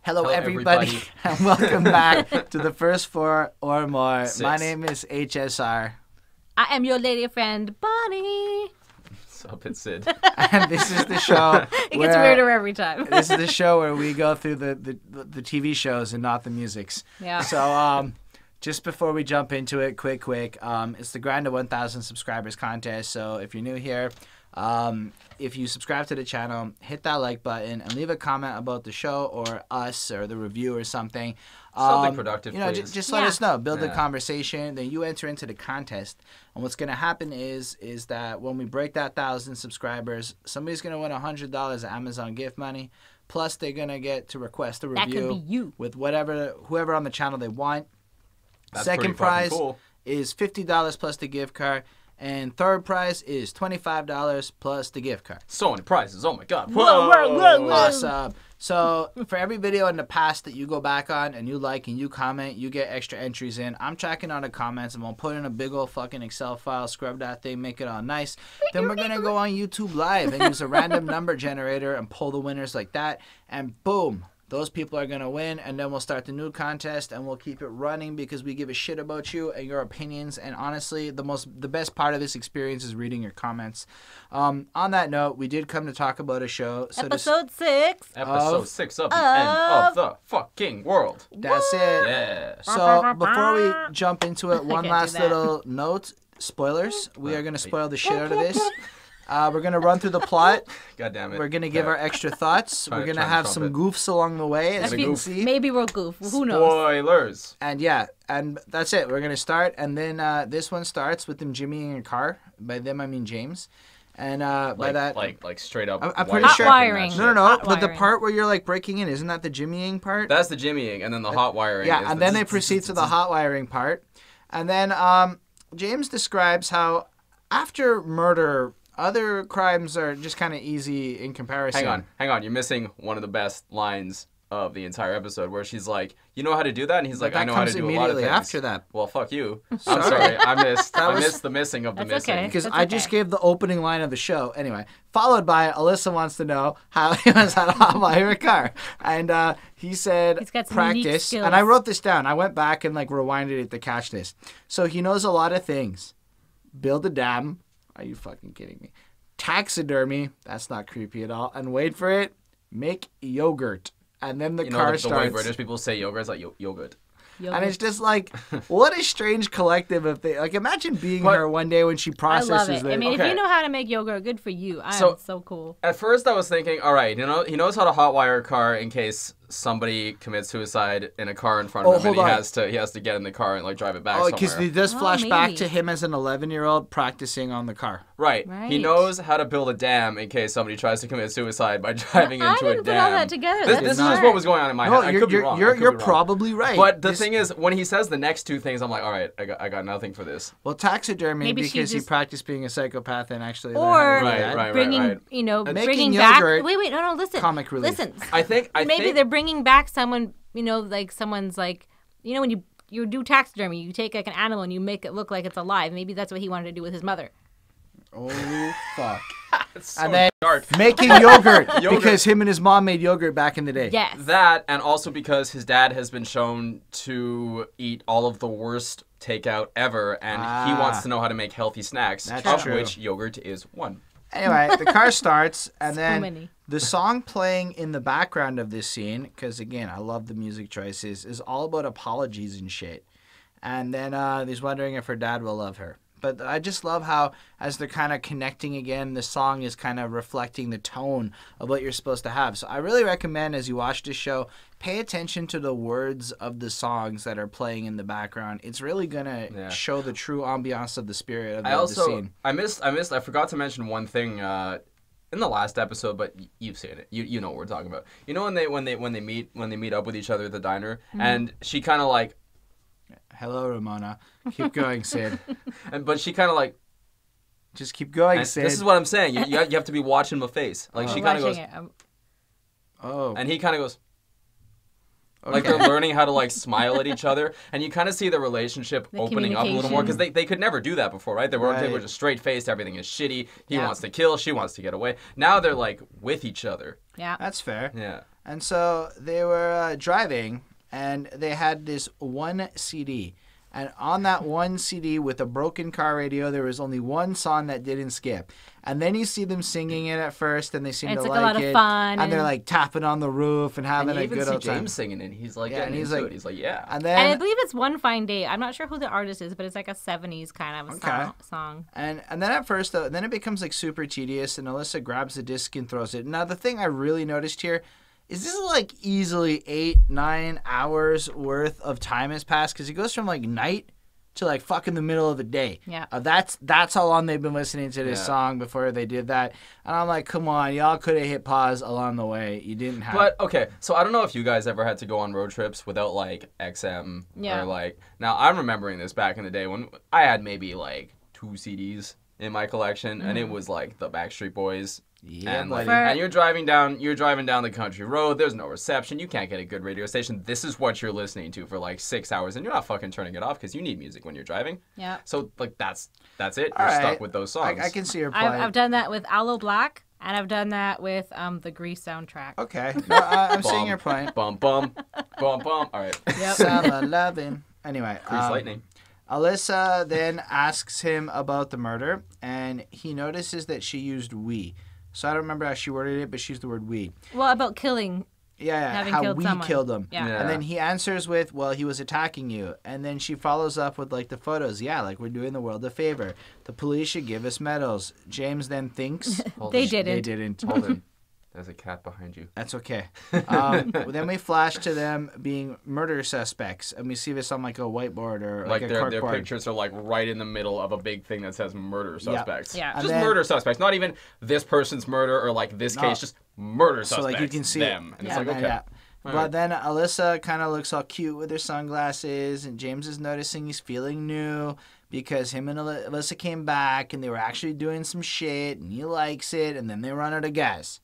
Hello everybody, and welcome back to the First Four or More. My name is HSR. I am your lady friend, Bonnie. What's up, it's Syd. And this is the show. It gets weirder every time. This is the show where we go through the TV shows and not the musics. Yeah. So just before we jump into it, quick, it's the Grind to 1,000 Subscribers contest. So if you're new here, if you subscribe to the channel, hit that like button and leave a comment about the show or us or the review or something. Something productive, please. Just let us know. Build a conversation. Then you enter into the contest. And what's going to happen is that when we break that 1,000 subscribers, somebody's going to win $100 of Amazon gift money. Plus, they're going to get to request a review. That could be you. With whoever on the channel they want. That's Second prize cool. is $50 plus the gift card. And third prize is $25 plus the gift card. So many prizes. Oh, my God. Whoa. Awesome. So for every video in the past that you go back on and you like and you comment, you get extra entries in. I'm tracking on the comments and we'll put in a big old fucking Excel file, scrub that thing, make it all nice. Then we're going to go on YouTube Live and use a random number generator and pull the winners like that. And boom. Those people are going to win, and then we'll start the new contest, and we'll keep it running because we give a shit about you and your opinions. And honestly, the best part of this experience is reading your comments. On that note, we did come to talk about a show. So Episode 6. Episode 6 of the end of the fucking world. That's it. Yeah. So before we jump into it, one last little note. Spoilers. We are going to spoil the shit out of this. We're going to run through the plot. God damn it. We're going to give our extra thoughts. We're going to have some goofs along the way, as you can see. Maybe we'll goof. Who knows? Spoilers. And and that's it. We're going to start. And then this one starts with them jimmying a car. By them, I mean James. And by that... Like straight up... I'm pretty sure... Hot wiring. No. But the part where you're like breaking in, isn't that the jimmying part? That's the jimmying, and then the hot wiring. Yeah, and then they proceed to the hot wiring part. And then James describes how after murder... Other crimes are just kind of easy in comparison. Hang on. You're missing one of the best lines of the entire episode where she's like, you know how to do that? And he's like, I know how to do a lot of things. After that. Well, fuck you. I'm sorry. I missed the missing of the missing. Okay. Because I just gave the opening line of the show. Anyway, followed by Alyssa wants to know how he was at a hot wire car. And he said He's got some practice. And I wrote this down. I went back and rewinded it to catch this. So he knows a lot of things. Build a dam. Are you fucking kidding me? Taxidermy. That's not creepy at all. And wait for it. Make yogurt. And then the car starts. The way British people say yogurt is like yogurt. And it's just like, what a strange collective of things. Like, imagine being her one day when she processes I love it. this. I mean, if you know how to make yogurt, good for you. I'm so cool. At first, I was thinking, all right, he knows how to hotwire a car in case somebody commits suicide in a car in front of him, and he has to get in the car and drive it back somewhere. Because he does flash back to him as an 11-year-old practicing on the car. Right. He knows how to build a dam in case somebody tries to commit suicide by driving into a dam. I didn't put all that together. This is just what was going on in my head. I could be wrong. You're probably right. But the thing is, when he says the next two things, I'm like, all right, I got nothing for this. Well, taxidermy, because he practiced being a psychopath and actually... Or bringing, bringing back... Wait, no, listen. Comic relief. Listen. I think maybe they're bringing back someone, someone's like, when you do taxidermy, you take an animal and you make it look like it's alive. Maybe that's what he wanted to do with his mother. Oh, fuck. So and then dark. Making yogurt because him and his mom made yogurt back in the day. Yes. That, and also because his dad has been shown to eat all of the worst takeout ever, and he wants to know how to make healthy snacks, of which yogurt is one. Anyway, the car starts, and then the song playing in the background of this scene, because again, I love the music choices, is all about apologies and shit. And then he's wondering if her dad will love her. But I just love how, as they're kind of connecting again, the song is kind of reflecting the tone of what you're supposed to have. So I really recommend, as you watch this show, pay attention to the words of the songs that are playing in the background. It's really going to show the true ambiance of the spirit of the scene. I forgot to mention one thing in the last episode, but you've seen it. You know what we're talking about. You know when they meet up with each other at the diner, and she kind of like, hello, Ramona. Keep going, Syd. But she kind of like... Just keep going, Syd. This is what I'm saying. You have to be watching my face. Like, she kind of goes... Oh. And he kind of goes... Like they're learning how to like smile at each other, and you kind of see the relationship opening up a little more because they could never do that before, right? They were just straight faced. Everything is shitty. He wants to kill. She wants to get away. Now they're like with each other. Yeah, that's fair. Yeah. And so they were driving, and they had this one CD. And on that one CD with a broken car radio, there was only one song that didn't skip. And then you see them singing it at first, and they seem to like it. It's like a lot of fun. And they're like tapping on the roof and having a good old time. And you even see James singing it. He's like, getting into it. He's like, yeah. And I believe it's One Fine Day. I'm not sure who the artist is, but it's like a 70s kind of song. And then at first, though, then it becomes like super tedious, and Alyssa grabs the disc and throws it. Now, the thing I really noticed here is this is like easily 8-9 hours worth of time has passed, because it goes from like night to like fucking the middle of the day. Yeah. That's how long they've been listening to this song before they did that. And I'm like, come on, y'all could have hit pause along the way. You didn't have. But okay, so I don't know if you guys ever had to go on road trips without like XM or like. Now I'm remembering this back in the day when I had maybe like 2 CDs in my collection, and it was like the Backstreet Boys. Yeah, buddy. And you're driving down the country road. There's no reception. You can't get a good radio station. This is what you're listening to for like 6 hours, and you're not fucking turning it off because you need music when you're driving. Yeah. So like that's it. You're stuck with those songs. I can see your point. I've done that with Aloe Black, and I've done that with the Grease soundtrack. Okay, no, I'm seeing your point. Bum bum bum bum. All right. Yep. Summer loving. Anyway, Grease lightning. Alyssa then asks him about the murder, and he notices that she used "we." So I don't remember how she worded it, but she used the word "we." Well, about killing. Yeah, how we killed him. Yeah. And then he answers with, well, he was attacking you. And then she follows up with, like, the photos. Yeah, like, we're doing the world a favor. The police should give us medals. James then thinks... They didn't. They didn't. Hold on. There's a cat behind you. That's okay. Then we flash to them being murder suspects, and we see this on like a whiteboard or like a corkboard. Their pictures are like right in the middle of a big thing that says murder suspects. Yeah. Just murder suspects, not even this person's murder or like this case, just murder suspects. So like you can see them. And it's like, okay. Yeah. But then Alyssa kind of looks all cute with her sunglasses, and James is noticing he's feeling new because him and Alyssa came back and they were actually doing some shit, and he likes it, and then they run out of gas.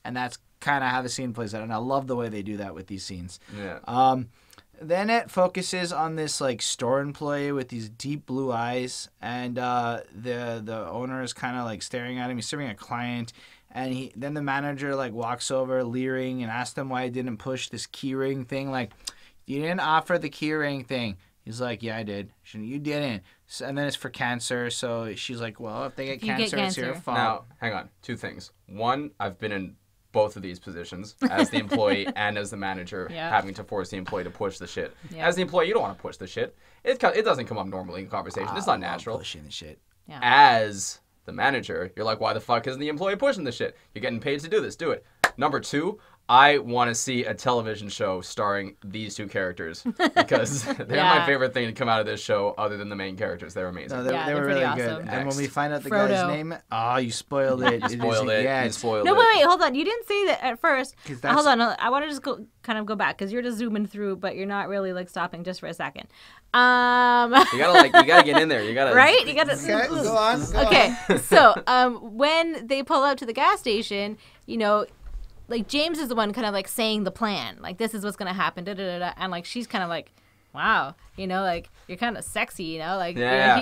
And that's kind of how the scene plays out. And I love the way they do that with these scenes. Yeah. Then it focuses on this like store employee with these deep blue eyes. And the owner is kind of like staring at him. He's serving a client. And then the manager like walks over leering and asks him why he didn't push this key ring thing. Like, you didn't offer the key ring thing. He's like, yeah, I did. You didn't. So, and then it's for cancer. So she's like, well, if they get cancer, it's your fault. Now, hang on. 2 things. One, I've been in both of these positions as the employee and as the manager, having to force the employee to push the shit. As the employee, you don't want to push the shit. It doesn't come up normally in conversation. It's not natural. Pushing the shit. Yeah. As the manager, you're like, why the fuck isn't the employee pushing the shit? You're getting paid to do this. Do it. Number 2, I want to see a television show starring these 2 characters because they're my favorite thing to come out of this show other than the main characters. They're amazing. No, they were really good. Awesome. And when we find out the Frodo. guy's name, you spoiled it. You spoiled it. Yeah, you spoiled No, it. wait, hold on. You didn't say that at first. Hold on. I want to just kind of go back because you're just zooming through, but you're not really like stopping just for a second. You gotta get in there. You gotta right. You gotta. Okay, go on. Okay, so when they pull out to the gas station, you know, like James is the one kind of like saying the plan, like this is what's gonna happen, da da da, and like she's kind of like, wow, you know, like you're kind of sexy, you know, like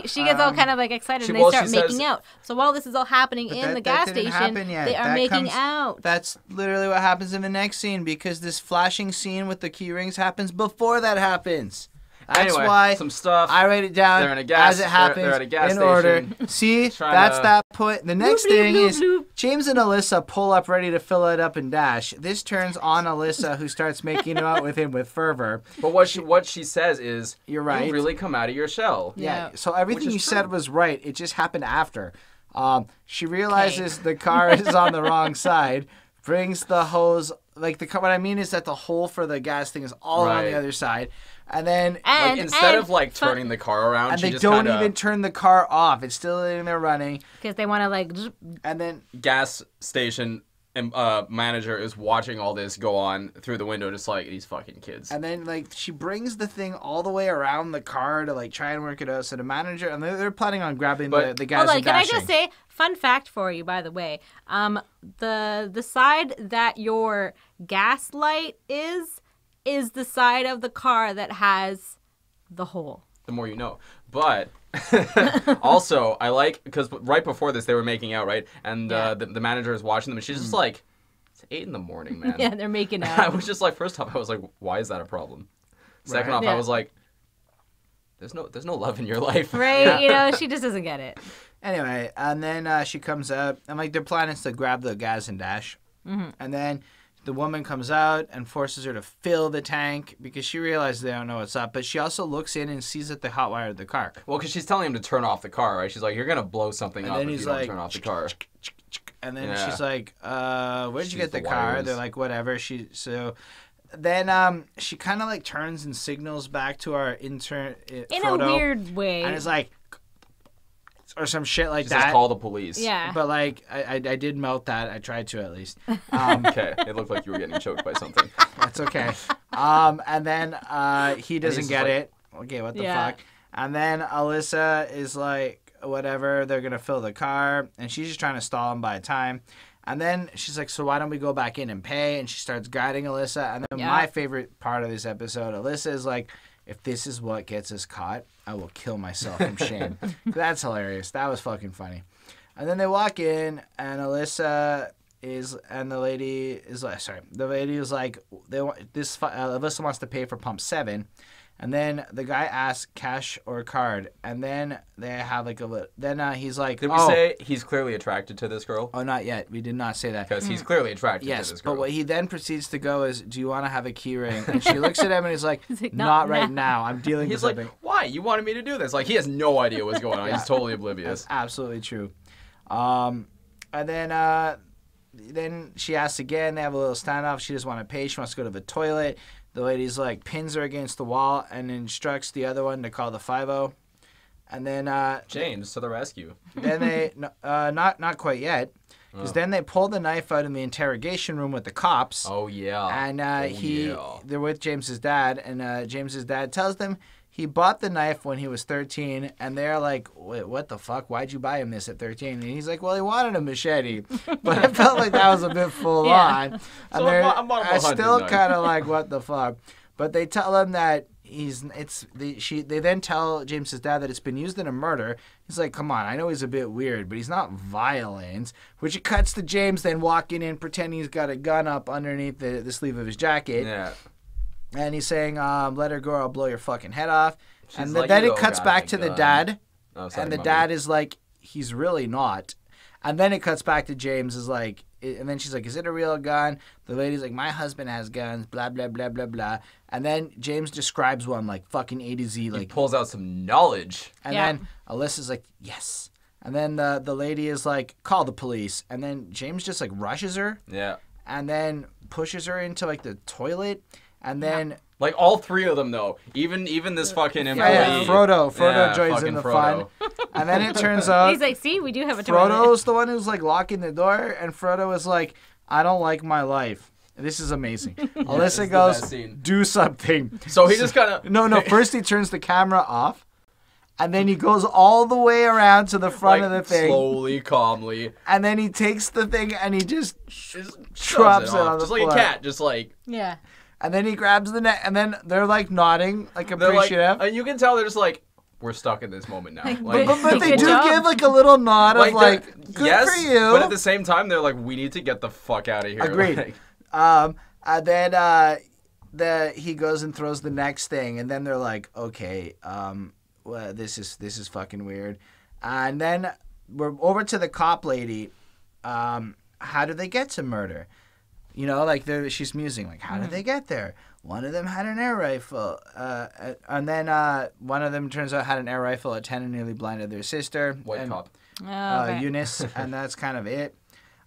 she gets all kind of like excited and they start making out. So while this is all happening in the gas station, they are making out. That's literally what happens in the next scene because this flashing scene with the key rings happens before that happens. That's why some stuff. I write it down as it happens they're at a gas in order. station. See, that's that point. The next thing is James and Alyssa pull up ready to fill it up and dash. This turns on Alyssa, who starts making out with him with fervor. But what she says is, you're right. You really come out of your shell. Yeah. So everything you said was right. It just happened after. She realizes the car is on the wrong side, brings the hose. Like what I mean is that the hole for the gas thing is all on the other side. And then instead of turning the car around, and she they just don't even turn the car off. It's still in there running because they want to like. And then gas station manager is watching all this go on through the window, just like these fucking kids. And then she brings the thing all the way around the car to try and work it out. So the manager and they're planning on grabbing the guys. Hold on, can I just say fun fact for you? By the way, the side that your gas light is is the side of the car that has the hole. The more you know. But also, I like, because right before this, they were making out, right? And the manager is watching them, and she's just like, it's 8 in the morning, man. Yeah, they're making out. I was just like, first off, I was like, why is that a problem? Second off, I was like, there's no love in your life. Right? You know, she just doesn't get it. Anyway, and then she comes out, and like their plan is to grab the gas and dash. Mm-hmm. And then the woman comes out and forces her to fill the tank because she realizes they don't know what's up. But she also looks in and sees that they hotwired the car. Well, because she's telling him to turn off the car, right? She's like, you're going to blow something And up then if he's you don't like, turn off the car. And then Yeah. she's like, where'd you get the the car? wires. They're like, whatever. Then she kind of like turns and signals back to our intern, In Frodo, a weird way. and it's like, or some shit like She that. says, call the police. Yeah. But like, I did melt that. I tried to at least. Okay, it looked like you were getting choked by something. That's okay. And then he doesn't just get like- it. Okay, what the Yeah. fuck? And then Alyssa is like, whatever, they're gonna fill the car, and she's just trying to stall him by time. And then she's like, so why don't we go back in and pay? And she starts guiding Alyssa. And then my favorite part of this episode, Alyssa is like, if this is what gets us caught, I will kill myself from shame. That's hilarious. That was fucking funny. And then they walk in, and Alyssa and the lady is like, the lady is like, Alyssa wants to pay for pump 7. And then the guy asks cash or card, and then they have like he's like, Did we say he's clearly attracted to this girl? Oh, not yet. We did not say that. Because he's clearly attracted to Yes, this girl. but what he then proceeds to go is, do you want to have a key ring? And she looks at him and he's like, like, not "Not right now." now. I'm dealing He's with like, something. why? You wanted me to do this? Like, he has no idea what's going on. He's totally oblivious. That's absolutely true. And then she asks again. They have a little standoff. She doesn't want to pay. She wants to go to the toilet. The lady's like pins her against the wall and instructs the other one to call the 5-0. And then James to the rescue. then they not quite yet, because then they pull the knife out in the interrogation room with the cops. Oh, yeah. And they're with James's dad, and James's dad tells them he bought the knife when he was 13, and they're like, wait, what the fuck? Why'd you buy him this at 13? And he's like, well, he wanted a machete. But I felt like that was a bit full on. And So they're I bought him a hunting still knife. kind of like, what the fuck? But they tell him that they then tell James's dad that it's been used in a murder. He's like, come on, I know he's a bit weird, but he's not violent. Which it cuts to James then walking in, pretending he's got a gun up underneath the sleeve of his jacket. Yeah. And he's saying, let her go or I'll blow your fucking head off. She's And like, then "You it cuts don't back got to a the gun." dad. Oh, sorry, And the my dad bad. is like, he's really not. And then it cuts back to James is like, and then she's like, is it a real gun? The lady's like, my husband has guns, blah, blah, blah, blah, blah. And then James describes one like fucking A to Z. He Like, pulls out some knowledge. and Yeah. then Alyssa's like, yes. And then the lady is like, call the police. And then James just like rushes her Yeah. and then pushes her into like the toilet. And then... Like, all three of them, though. Even this fucking employee. Yeah, Frodo Yeah, joins in fucking the Frodo. fun. And then it turns out He's like, see, we do have a toilet. Frodo's the one who's like locking the door, and Frodo is like, I don't like my life. This is amazing. This Alyssa is the goes, best scene. do something. So he just kind of... No, first he turns the camera off, and then he goes all the way around to the front of the thing, slowly, calmly. and then he takes the thing and he just Just drops it off, on the just like floor. a cat. Just like... Yeah. And then he grabs the net, and then they're like nodding, like They're like... appreciative. And you can tell they're just like, we're stuck in this moment now. Like, But they Good do job. give like a little nod of they're- like, good yes, for you. but at the same time, they're like, we need to get the fuck out of here. Agreed. Like, And then he goes and throws the next thing, and then they're like, okay, well, this is fucking weird. And then we're over to the cop lady. How did they get to murder? You know, like she's musing, like, how did they get there? One of them had an air rifle, and then one of them turns out had an air rifle at 10 and nearly blinded their sister. white and, cop. Oh, okay. Eunice, and that's kind of it.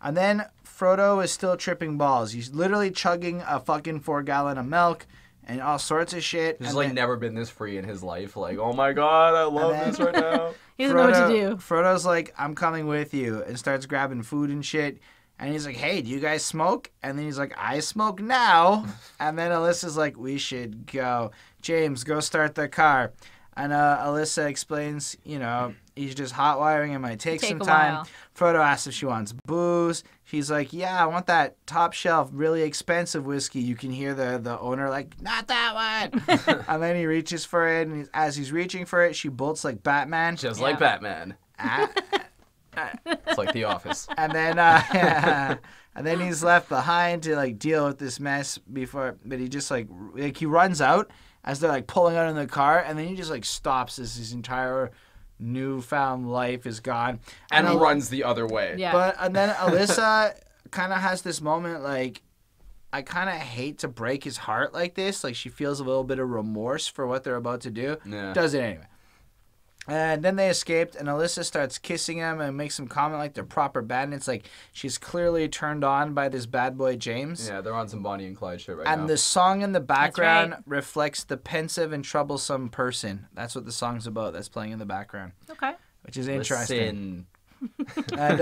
And then Frodo is still tripping balls. He's literally chugging a fucking 4-gallon of milk and all sorts of shit. He's and like then never been this free in his life. Like, oh my god, I love then- this right now. He doesn't know what to do. Frodo's like, I'm coming with you, and starts grabbing food and shit. And he's like, hey, do you guys smoke? And then he's like, I smoke now. And then Alyssa's like, we should go. James, go start the car. And Alyssa explains, you know, he's just hot wiring. It might take some a time. while. Frodo asks if she wants booze. She's like, yeah, I want that top shelf, really expensive whiskey. You can hear the owner like, not that one. And then he reaches for it. And as he's reaching for it, she bolts like Batman. Just like Batman. It's like The Office. And then and then he's left behind to like deal with this mess but he just like he runs out as they're like pulling out in the car, and then he just like stops as his entire newfound life is gone And runs the other way. Yeah. And then Alyssa kind of has this moment like, I kind of hate to break his heart like this. Like she feels a little bit of remorse for what they're about to do. Yeah. Does it anyway. And then they escaped, and Alyssa starts kissing him and makes some comment like they're proper bandits. Like she's clearly turned on by this bad boy James. Yeah, they're on some Bonnie and Clyde shit right now. And the song in the background right. reflects the pensive and troublesome person. That's what the song's about. That's playing in the background. Okay. Which is interesting. Listen. And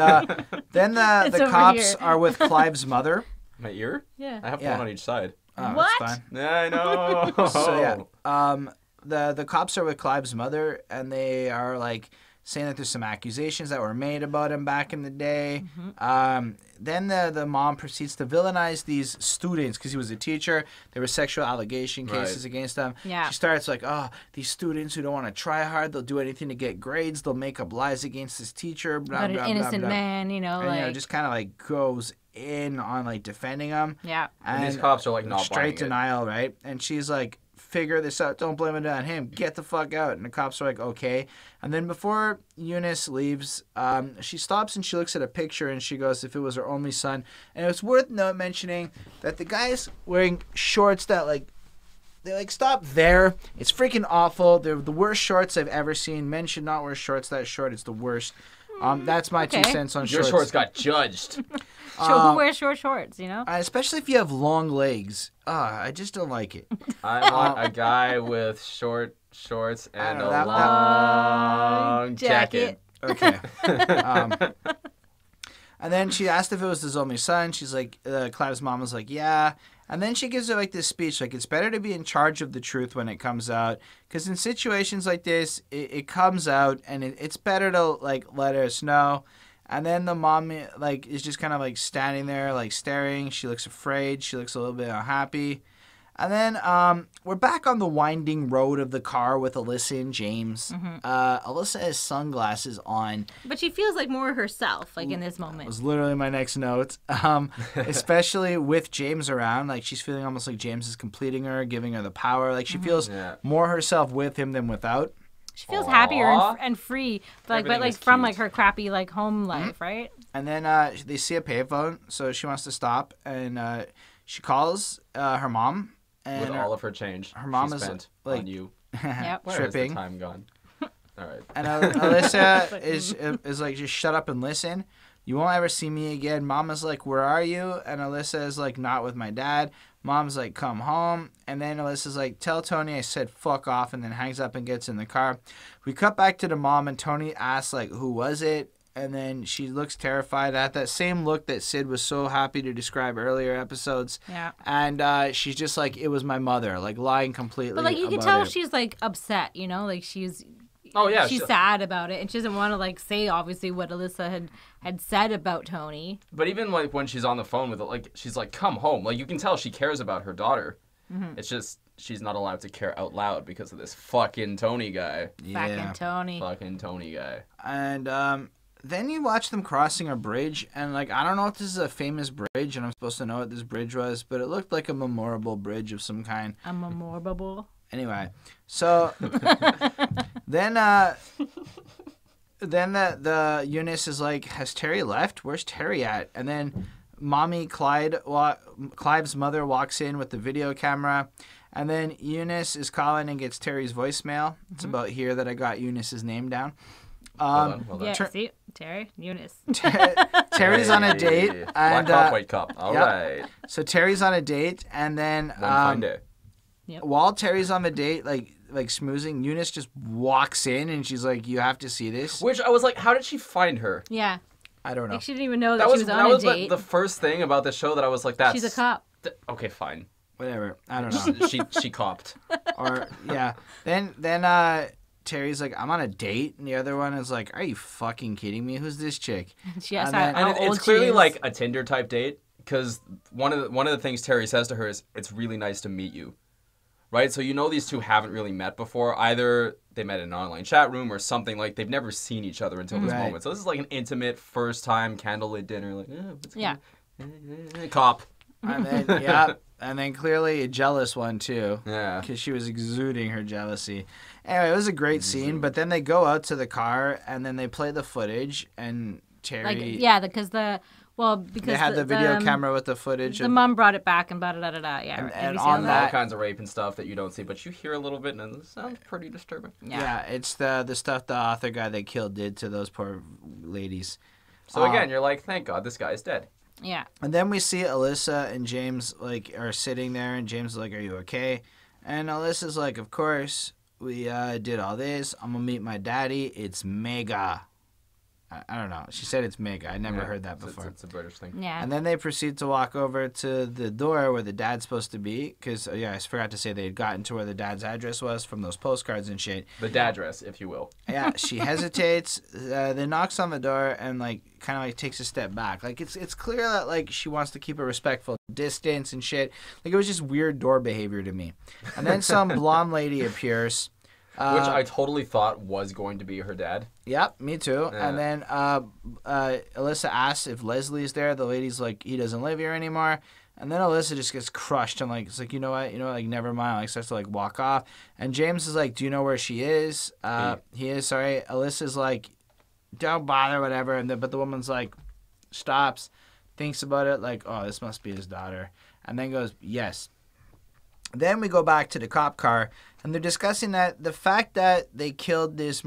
then the over cops here. are with Clive's mother. My ear? Yeah. I have Yeah. one on each side. Oh, What? That's fine. Yeah, I know. So yeah, the cops are with Clive's mother, and they are like saying that there's some accusations that were made about him back in the day. Then the mom proceeds to villainize these students because he was a teacher. There were sexual allegation cases against them. Yeah. She starts like, oh, these students who don't want to try hard, they'll do anything to get grades. They'll make up lies against this teacher. Blah, But an blah, innocent blah, blah. man, you know, And, like. you know, just kind of like goes in on like defending him. Yeah. And these cops are like not straight buying it. denial, right? And she's like, figure this out. Don't blame it on him. Get the fuck out. And the cops are like, okay. And then before Eunice leaves, she stops and she looks at a picture and she goes, if it was her only son. And it's worth mentioning that the guy's wearing shorts that like, they like stop there. It's freaking awful. They're the worst shorts I've ever seen. Men should not wear shorts that short. It's the worst. That's my 2 cents on Your shorts. shorts got judged. Who wears short shorts, you know? Especially if you have long legs. I just don't like it. I want a guy with short shorts and a that- long jacket. Okay. And then she asked if it was his only son. She's like, Clive's mom was like, yeah. And then she gives her like this speech, like it's better to be in charge of the truth when it comes out, because in situations like this, it comes out, and it's better to like let us know. And then the mom like is just kind of like standing there, like staring. She looks afraid. She looks a little bit unhappy. And then we're back on the winding road of the car with Alyssa and James. Alyssa has sunglasses on. But she feels like more herself, like in this That moment. was literally my next note. Especially with James around. Like she's feeling almost like James is completing her, giving her the power. Like she feels more herself with him than without. She feels Aww. happier and free, but Everything like is from cute. like her crappy like home life, right? And then they see a payphone, so she wants to stop, and she calls her mom. And With all of her change her mom she is, spent like, on you. Yep. Where tripping. is the time gone? All right. And Alyssa is like, just shut up and listen. You won't ever see me again. Mama's like, where are you? And Alyssa is like, not with my dad. Mom's like, come home. And then Alyssa's like, tell Tony I said fuck off, and then hangs up and gets in the car. We cut back to the mom, and Tony asks like, who was it? And then she looks terrified, at that same look that Syd was so happy to describe earlier episodes. Yeah. And she's just like, it was my mother, like lying completely. But like you can about tell it. she's like upset, you know, like she's Oh yeah. she's sad about it, and she doesn't want to like say obviously what Alyssa had said about Tony. But even like when she's on the phone with it, like she's like, "Come home." Like you can tell she cares about her daughter. It's just she's not allowed to care out loud because of this fucking Tony guy. Fucking Tony. Fucking Tony guy. And then you watch them crossing a bridge, and like I don't know if this is a famous bridge, and I'm supposed to know what this bridge was, but it looked like a memorable bridge of some kind. A memorable. Anyway, so then the Eunice is like, has Terry left? Where's Terry at? And then mommy Clive's mother walks in with the video camera, and then Eunice is calling and gets Terry's voicemail. It's about here that I got Eunice's name down. Well done. Yeah, see? Terry, Eunice. Terry's on a date, Hey. and Black cop, white cop. All right. so Terry's on a date, and then One fine day. while Terry's on the date, like schmoozing, Eunice just walks in, and she's like, "You have to see this." Which I was like, how did she find her? Yeah. I don't know. Like she didn't even know that she was on a date. Like, the first thing about the show that I was like, that's... She's a cop. Okay, fine. Whatever. I don't know. She copped. Or yeah. Then Terry's like, I'm on a date, and the other one is like, are you fucking kidding me? Who's this chick? She asked And how And old it's clearly she is. like a Tinder type date because one of the things Terry says to her is, "It's really nice to meet you," right? So you know these two haven't really met before. Either they met in an online chat room or something, like they've never seen each other until this Right. moment. So this is like an intimate first time candlelit dinner, like Yeah. cop. And then, yeah, and then clearly a jealous one too. Yeah. Because she was exuding her jealousy. Anyway, it was a great scene, but then they go out to the car, and then they play the footage, and Terry... Like, yeah, because because they had the video camera with the footage. The mom brought it back and da-da-da-da. Yeah, And- have and you seen on all that- All kinds of rape and stuff that you don't see, but you hear a little bit, and it sounds pretty disturbing. Yeah, it's the stuff the author guy they killed did to those poor ladies. So again, you're like, thank God this guy's dead. Yeah. And then we see Alyssa and James like are sitting there, and James is like, "Are you okay?" And Alyssa's like, "Of course. We did all this. I'm gonna meet my daddy. It's mega." I don't know. She said it's mega. I never heard that before. It's a British thing. Yeah. And then they proceed to walk over to the door where the dad's supposed to be. Because, I forgot to say they had gotten to where the dad's address was from those postcards and shit. The daddress, if you will. Yeah, she hesitates. Then knocks on the door and, kind of takes a step back. It's clear that, she wants to keep a respectful distance and shit. It was just weird door behavior to me. And then some blonde lady appears. Which I totally thought was going to be her dad. Yep, me too. Yeah. And then Alyssa asks if Leslie's there. The lady's like, he doesn't live here anymore. And then Alyssa just gets crushed. I'm like, it's like, you know what, never mind. Starts to walk off. And James is like, do you know where she is? He is, sorry. Alyssa's like, don't bother, whatever. But the woman's like, stops, thinks about it, like, oh, this must be his daughter. And then goes, yes. Then we go back to the cop car, and they're discussing that the fact that they killed this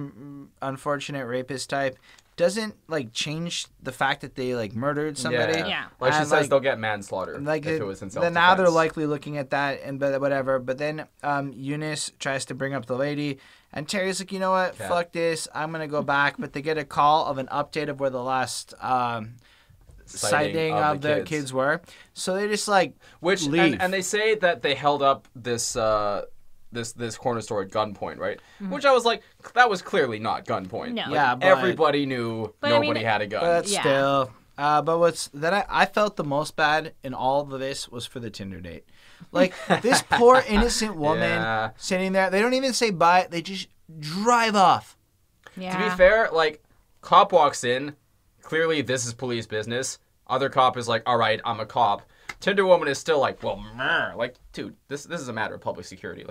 unfortunate rapist type doesn't change the fact that they murdered somebody. Yeah. Like she And, says, they'll get manslaughter if it was in self-defense. Then now they're likely looking at that and whatever. But then Eunice tries to bring up the lady, and Terry's like, you know what, fuck this, I'm gonna go back. But they get a call of an update of where the last sighting of the kids were. So they just Which leave. and they say that they held up this this corner store at gunpoint, right? Which I was like, that was clearly not gunpoint. No. Like, Yeah, but- everybody knew But I mean, nobody had a gun. But Yeah. still, but what's that I felt the most bad in all of this was for the Tinder date. This poor innocent woman Yeah. sitting there. They don't even say bye. They just drive off. Yeah. To be fair, cop walks in, clearly this is police business. Other cop is like, all right, I'm a cop. Tinder woman is still like, well, meh. Dude, this is a matter of public security.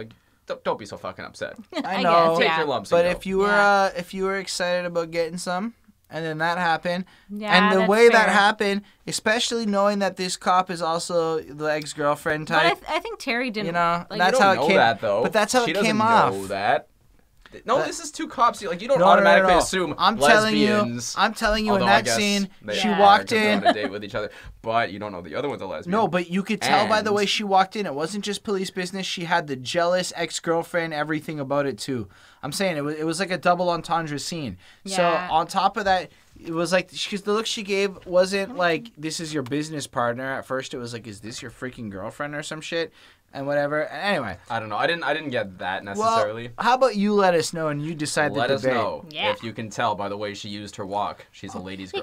Don't be so fucking upset. I I know. guess, Take yeah. your lumps. But and if you were Yeah. if you were excited about getting some, and then that happened, Yeah, and the that's way that fair. happened, especially knowing that this cop is also the ex-girlfriend type, But I think Terry didn't. that's you how don't it know came. that though. But that's how She it came doesn't off. know that. No, this is two cops. You don't No, automatically no. assume I'm telling you lesbians. in Although I that guess scene, they she are, walked 'cause they're in. on a date with each other, but you don't know the other one's a lesbian. No, but you could tell by the And- way she walked in. It wasn't just police business. She had the jealous ex-girlfriend, everything about it too. I'm saying it was like a double entendre scene. So Yeah. on top of that, it was because the look she gave wasn't like, this is your business partner. At first, it was like, is this your freaking girlfriend or some shit? And whatever. Anyway, I don't know. I didn't get that necessarily. well, how about you let us know and you decide Let the us debate. know Yeah. if you can tell by the way she used her walk. She's a ladies' girl.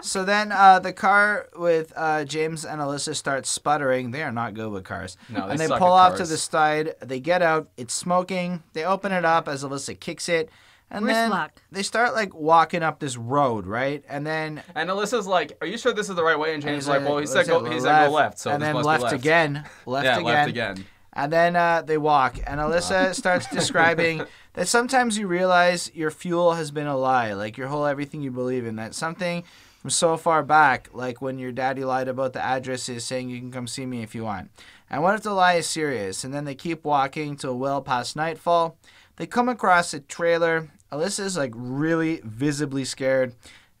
So then the car with James and Alyssa starts sputtering. They are not good with cars. No, they and they suck pull at off to cars. the side. They get out. It's smoking. They open it up as Alyssa kicks it. And Worst then luck. they start walking up this road, right? And then And Alyssa's like, "Are you sure this is the right way?" And James is he's like, "Well, he said go left, so and this then must left be left again. Left yeah, again. left again. And then they walk. And Alyssa starts describing that sometimes you realize your fuel has been a lie. Your whole everything you believe in. That something from so far back, like when your daddy lied about the addresses saying you can come see me if you want. And what if the lie is serious? And then they keep walking till well past nightfall. They come across a trailer. Alyssa's really visibly scared.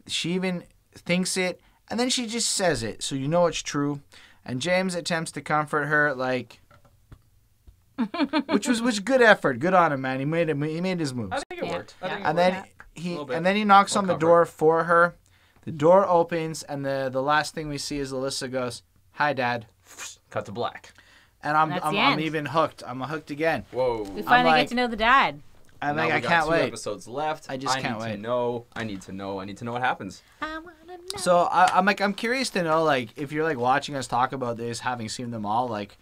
She even thinks it. And then she just says it. So you know it's true. And James attempts to comfort her which was good effort. Good on him, man. He made his moves. I think it Yeah. worked. I think it And worked. then he knocks on the comfort. door for her. The door opens, and the last thing we see is Alyssa goes, "Hi, Dad." Cut to black. And I'm That's the I'm end. even hooked. I'm hooked again. Whoa. We finally like- get to know the dad. I'm Now like, we I got can't 2 wait. episodes left. I just can't need wait. to know. I need to know. I need to know what happens. I wanna know. So I'm curious to know, like, if you're like watching us talk about this, having seen them all, like,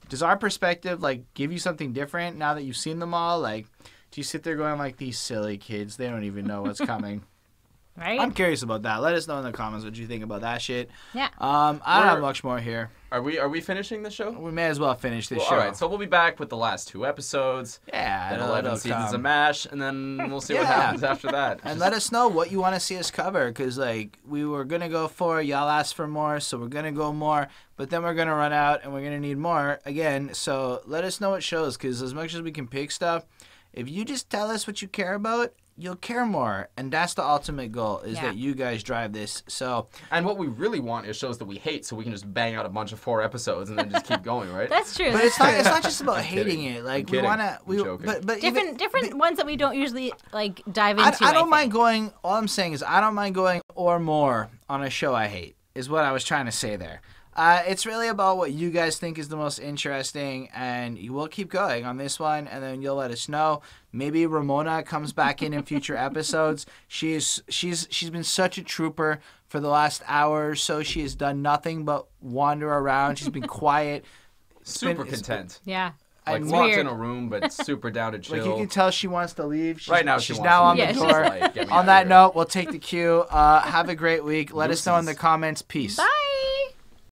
does our perspective like give you something different now that you've seen them all? Like, do you sit there going like, these silly kids, they don't even know what's coming? Right? I'm curious about that. Let us know in the comments what you think about that shit. Yeah. I don't have much more here. Are we finishing the show? We may as well finish this Well, show. all right, so we'll be back with the last 2 episodes. Yeah, Then it'll 11 seasons come. of MASH, and then we'll see what Yeah. happens after that. And let us know what you want to see us cover, because like we were gonna go for, y'all asked for more, so we're gonna go more, but then we're gonna run out and we're gonna need more again. So let us know what shows, because as much as we can pick stuff, if you just tell us what you care about, you'll care more, and that's the ultimate goal, is Yeah. that you guys drive this. So And what we really want is shows that we hate, so we can just bang out a bunch of 4 episodes and then just keep going, right? That's true. but it's not just about I'm hating kidding. it. Like I'm we kidding. wanna I'm joking. but even, different ones that we don't usually like dive into. I don't mind think. going. All I'm saying is I don't mind going or more on a show I hate. Is what I was trying to say there. It's really about what you guys think is the most interesting, and we'll keep going on this one, and then you'll let us know. Maybe Ramona comes back in future episodes. She's been such a trooper for the last hour or so. She has done nothing but wander around. She's been quiet. Super it's content. Yeah. Like and locked weird. in a room, but super down to chill. Like you can tell she wants to leave. She's, Right now, she's she wants now to on leave. the Yeah, door. Like, get me On outta that here. note, we'll take the cue. Have a great week. Let us know in the Deuces. comments. Peace. Bye.